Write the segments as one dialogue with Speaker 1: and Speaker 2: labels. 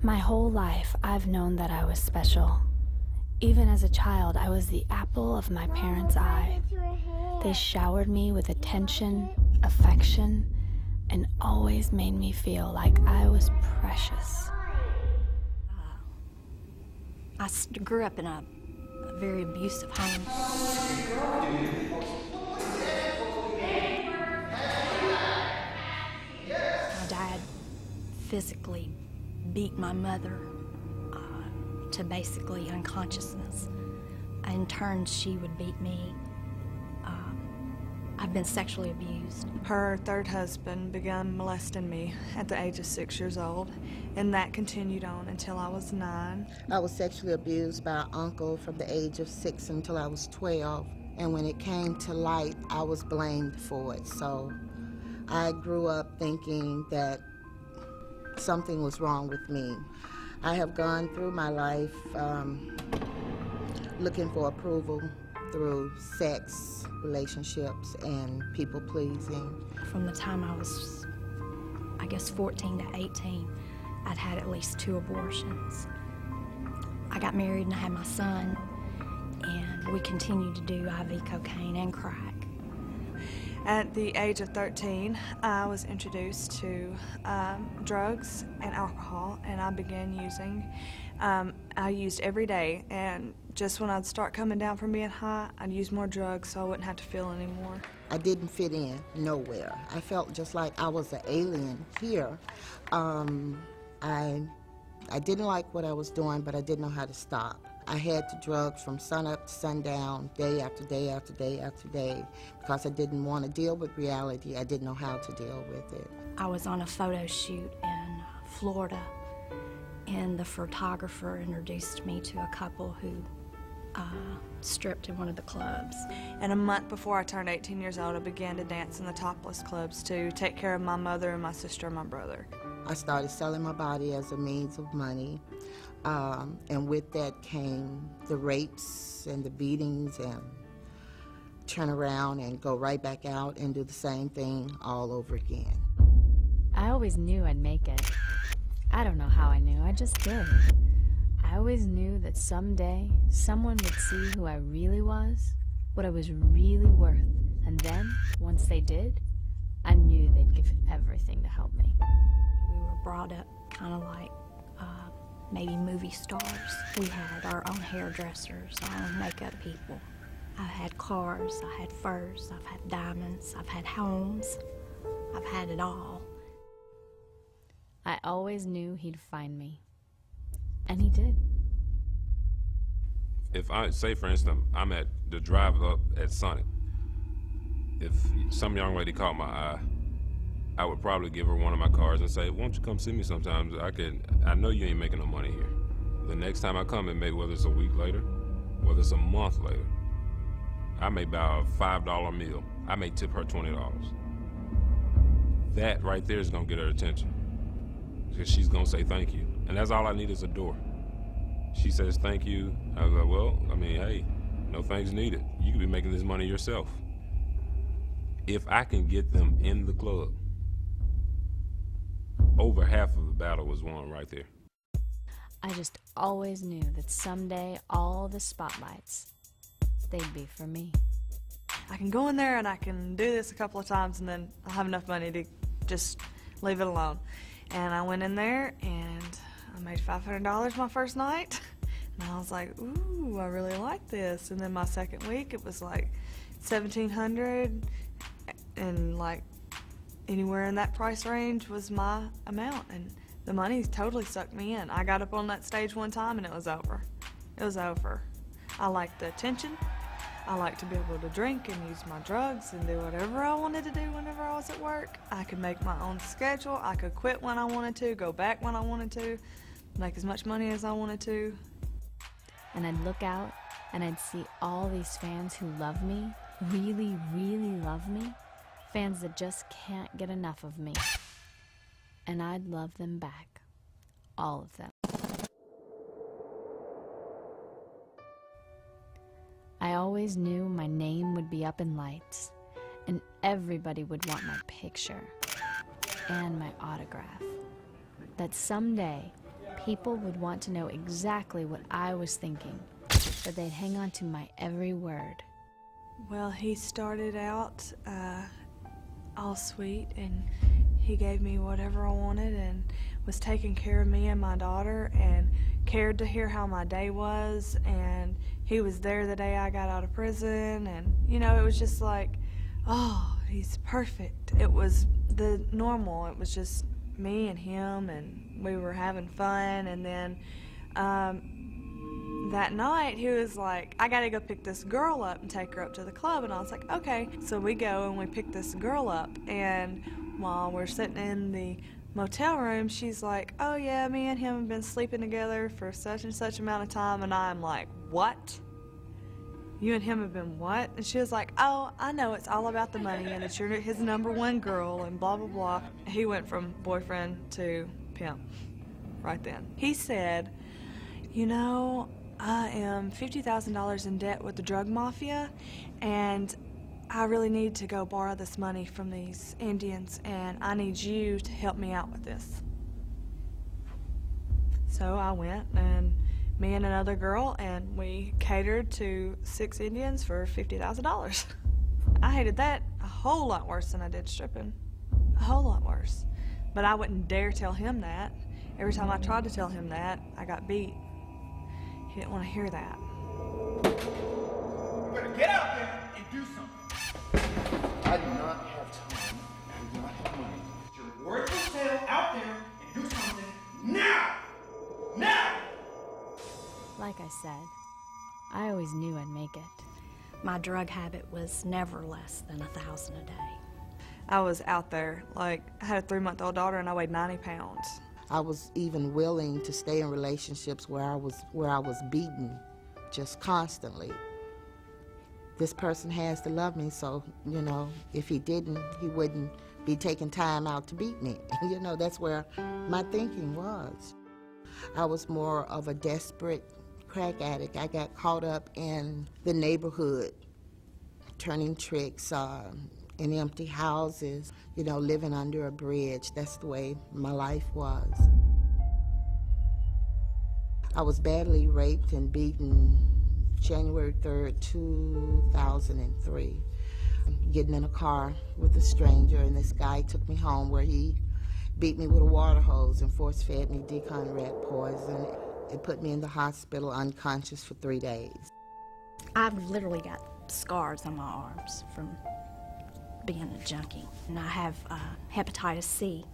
Speaker 1: My whole life, I've known that I was special. Even as a child, I was the apple of my parents' eye. They showered me with attention, affection, and always made me feel like I was precious.
Speaker 2: I grew up in a very abusive home. My dad physically beat my mother to basically unconsciousness. In turn, she would beat me. I've been sexually abused.
Speaker 3: Her third husband began molesting me at the age of 6 years old, and that continued on until I was 9.
Speaker 4: I was sexually abused by an uncle from the age of 6 until I was 12, and when it came to light, I was blamed for it. So I grew up thinking that something was wrong with me. I have gone through my life looking for approval through sex, relationships, and people-pleasing.
Speaker 2: From the time I was, I guess, 14 to 18, I'd had at least 2 abortions. I got married and I had my son, and we continued to do IV cocaine and crack.
Speaker 3: At the age of 13, I was introduced to drugs and alcohol, and I began using. I used every day, and just when I'd start coming down from being high, I'd use more drugs so I wouldn't have to feel anymore.
Speaker 4: I didn't fit in nowhere. I felt just like I was an alien here. I didn't like what I was doing, but I didn't know how to stop. I had to drugs from sunup to sundown, day after day after day after day, because I didn't want to deal with reality. I didn't know how to deal with it.
Speaker 2: I was on a photo shoot in Florida, and the photographer introduced me to a couple who stripped in one of the clubs.
Speaker 3: And a month before I turned 18 years old, I began to dance in the topless clubs to take care of my mother and my sister and my brother.
Speaker 4: I started selling my body as a means of money, and with that came the rapes and the beatings, and turn around and go right back out and do the same thing all over again.
Speaker 1: I always knew I'd make it. I don't know how I knew, I just did. I always knew that someday someone would see who I really was, what I was really worth, and then, once they did, I knew they'd give everything to help me.
Speaker 2: We were brought up kind of like maybe movie stars. We had our own hairdressers, our own makeup people. I've had cars, I had furs, I've had diamonds, I've had homes, I've had it all.
Speaker 1: I always knew he'd find me. And he did.
Speaker 5: If I say, for instance, I'm at the drive up at Sonic, if some young lady caught my eye, I would probably give her one of my cards and say, won't you come see me sometimes? I know you ain't making no money here. The next time I come, whether it's a week later, whether it's a month later, I may buy a $5 meal. I may tip her $20. That right there is gonna get her attention, because she's gonna say thank you. And that's all I need is a door. She says thank you. I was like, well, I mean, hey, no thanks needed. You could be making this money yourself. If I can get them in the club, over half of the battle was won right there.
Speaker 1: I just always knew that someday all the spotlights, they'd be for me.
Speaker 3: I can go in there and I can do this a couple of times, and then I'll have enough money to just leave it alone. And I went in there and I made $500 my first night, and I was like, ooh, I really like this. And then my second week, it was like $1,700, and like anywhere in that price range was my amount, and the money totally sucked me in. I got up on that stage one time and it was over. It was over. I liked the attention. I liked to be able to drink and use my drugs and do whatever I wanted to do whenever I was at work. I could make my own schedule. I could quit when I wanted to, go back when I wanted to, make as much money as I wanted to.
Speaker 1: And I'd look out and I'd see all these fans who love me, really, really love me, fans that just can't get enough of me. And I'd love them back, all of them. I always knew my name would be up in lights, and everybody would want my picture and my autograph. That someday, People would want to know exactly what I was thinking, but they'd hang on to my every word.
Speaker 3: Well, he started out all sweet, and he gave me whatever I wanted and was taking care of me and my daughter and cared to hear how my day was, and he was there the day I got out of prison, and you know, it was just like, oh, he's perfect. It was the normal. It was just me and him, and we were having fun. And then that night he was like, I gotta go pick this girl up and take her up to the club. And I was like, okay. So we go and we pick this girl up, and while we're sitting in the motel room, she's like, oh yeah, me and him have been sleeping together for such and such amount of time. And I'm like, what? You and him have been what? And she was like, oh, I know it's all about the money and that you're his #1 girl and blah, blah, blah. He went from boyfriend to pimp right then. He said, you know, I am $50,000 in debt with the drug mafia, and I really need to go borrow this money from these Indians, and I need you to help me out with this. So I went, and me and another girl, and we catered to 6 Indians for $50,000. I hated that a whole lot worse than I did stripping. A whole lot worse. But I wouldn't dare tell him that. Every time I tried to tell him that, I got beat. He didn't want to hear that.
Speaker 6: You better get out there and do something. I do not have time. I do not have money. Get your worthless tail out there and do something now! Now!
Speaker 1: Like I said, I always knew I'd make it.
Speaker 2: My drug habit was never less than 1,000 a day.
Speaker 3: I was out there, like, I had a 3-month-old daughter and I weighed 90 pounds.
Speaker 4: I was even willing to stay in relationships where I was beaten just constantly. This person has to love me, so, you know, if he didn't, he wouldn't be taking time out to beat me. You know, that's where my thinking was. I was more of a desperate crack addict. I got caught up in the neighborhood, turning tricks in empty houses, you know, living under a bridge. That's the way my life was. I was badly raped and beaten January 3rd, 2003. Getting in a car with a stranger, and this guy took me home where he beat me with a water hose and force-fed me decon rat poison. It put me in the hospital unconscious for 3 days.
Speaker 2: I've literally got scars on my arms from being a junkie. And I have hepatitis C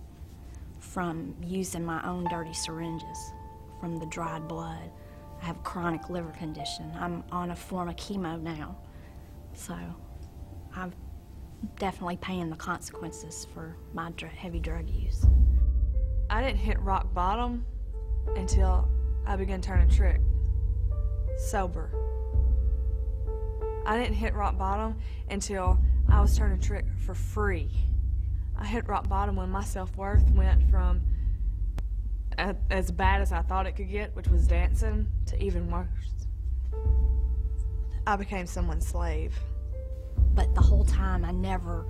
Speaker 2: from using my own dirty syringes from the dried blood. I have a chronic liver condition. I'm on a form of chemo now, so I'm definitely paying the consequences for my heavy drug use.
Speaker 3: I didn't hit rock bottom until I began turning trick, sober. I didn't hit rock bottom until I was turning trick for free. I hit rock bottom when my self-worth went from as bad as I thought it could get, which was dancing, to even worse. I became someone's slave.
Speaker 2: But the whole time, I never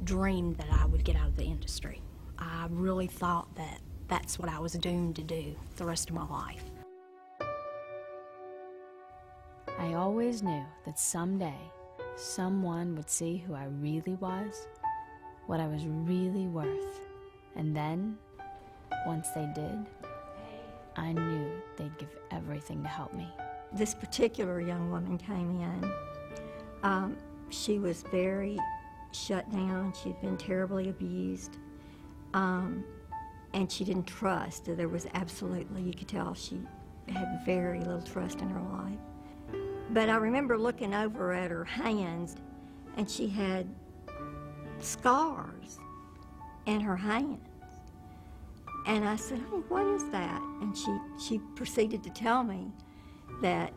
Speaker 2: dreamed that I would get out of the industry. I really thought that that's what I was doomed to do the rest of my life.
Speaker 1: I always knew that someday someone would see who I really was, what I was really worth, and then, once they did, I knew they'd give everything to help me.
Speaker 7: This particular young woman came in. She was very shut down. She'd been terribly abused, and she didn't trust. There was absolutely, you could tell she had very little trust in her life. But I remember looking over at her hands, and she had scars in her hands. And I said, "Oh, what is that?" And she proceeded to tell me that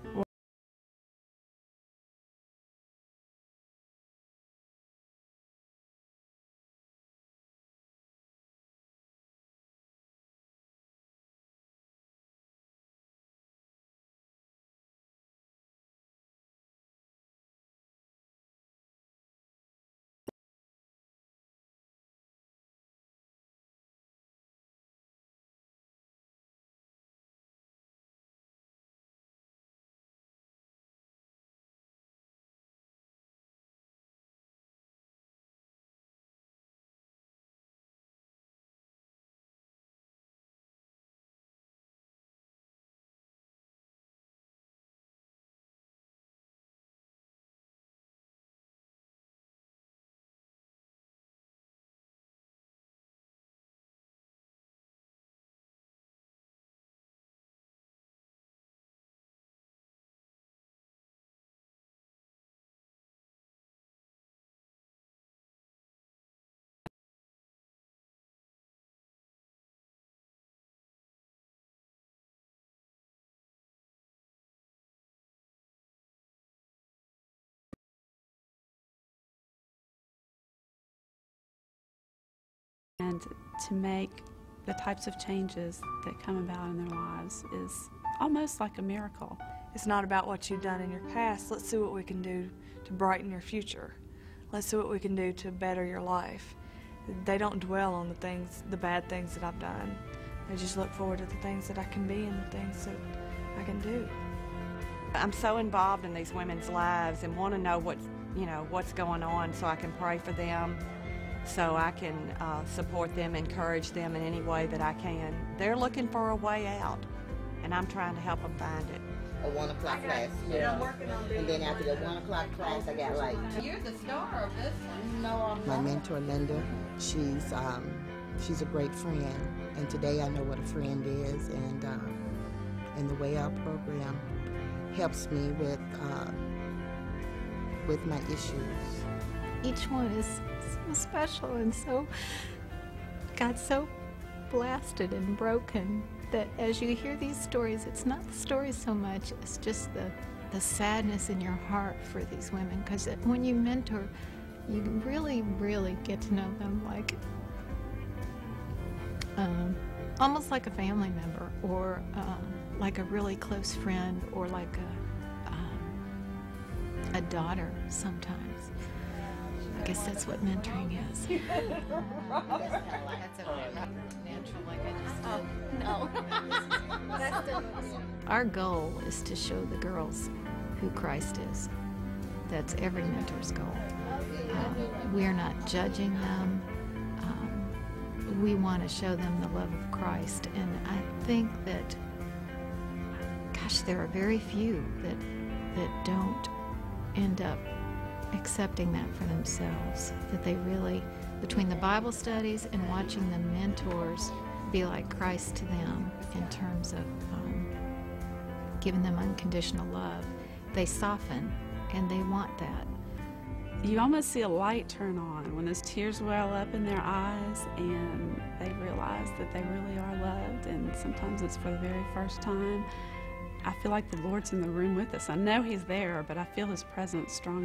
Speaker 8: and to make the types of changes that come about in their lives is almost like a miracle.
Speaker 3: It's not about what you've done in your past. Let's see what we can do to brighten your future. Let's see what we can do to better your life. They don't dwell on the bad things that I've done. They just look forward to the things that I can be and the things that I can do.
Speaker 9: I'm so involved in these women's lives and want to know what's going on so I can pray for them, so I can support them, encourage them in any way that I can. They're looking for a way out, and I'm trying to help them find it.
Speaker 4: A 1 o'clock class, yeah. And then after the 1 o'clock class, I got like...
Speaker 10: You're the star of this one.
Speaker 4: No, I'm not. My mentor, Linda, she's a great friend, and today I know what a friend is, and the way our program helps me with my issues.
Speaker 7: Each one is so special and so got so blasted and broken that as you hear these stories, it's not the stories so much, it's just the sadness in your heart for these women, because when you mentor, you really, really get to know them like almost like a family member, or like a really close friend, or like a daughter sometimes. I guess that's what mentoring is.
Speaker 10: That's okay. Natural, like I just did. No.
Speaker 1: Our goal is to show the girls who Christ is. That's every mentor's goal. We're not judging them. We want to show them the love of Christ, and I think that, gosh, there are very few that don't end up accepting that for themselves, that they really, between the Bible studies and watching the mentors be like Christ to them in terms of giving them unconditional love, they soften and they want that.
Speaker 8: You almost see a light turn on when those tears well up in their eyes and they realize that they really are loved, and sometimes it's for the very first time. I feel like the Lord's in the room with us. I know He's there, but I feel His presence strong.